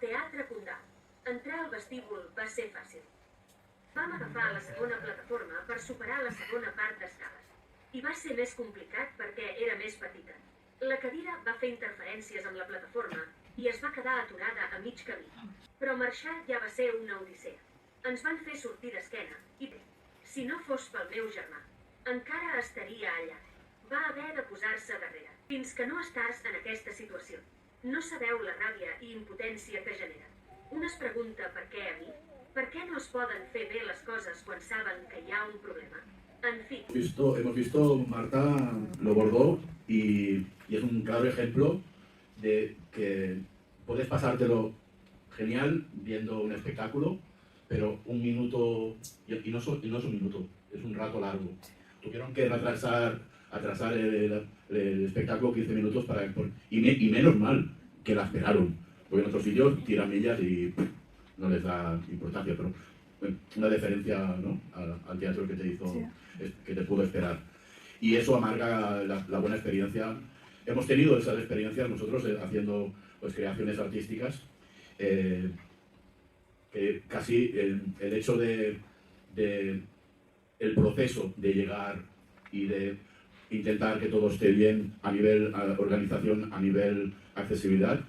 Teatre Condal. Entrar al vestíbul va ser fàcil. Vam agafar la segona plataforma per superar la segona part d'escales. I va ser més complicat perquè era més petita. La cadira va fer interferències amb la plataforma i es va quedar aturada a mig camí. Però marxar ja va ser una odissea. Ens van fer sortir d'esquena i, si no fos pel meu germà, encara estaria allà. Va haver de posar-se darrere. Fins que no estàs en aquesta situació, no sabeu la ràbia i impotència que genera. Un es pregunta per què a mi? Per què no es poden fer bé les coses quan saben que hi ha un problema? En fi. Hemos visto Marta lo bordó y es un claro ejemplo de que puedes pasártelo genial viendo un espectáculo, pero un minuto, y no es un minuto, es un rato largo. Tuvieron que atrasar el espectáculo 15 minutos y menos mal que la esperaron, porque en otros sitios tiran millas y no les da importancia, pero bueno, una deferencia, ¿no?, al teatro que te hizo, sí, que te pudo esperar. Y eso amarga la buena experiencia. Hemos tenido esas experiencias nosotros haciendo pues, creaciones artísticas, que casi el hecho de el proceso de llegar y de intentar que todo esté bien a nivel organización, a nivel accesibilidad,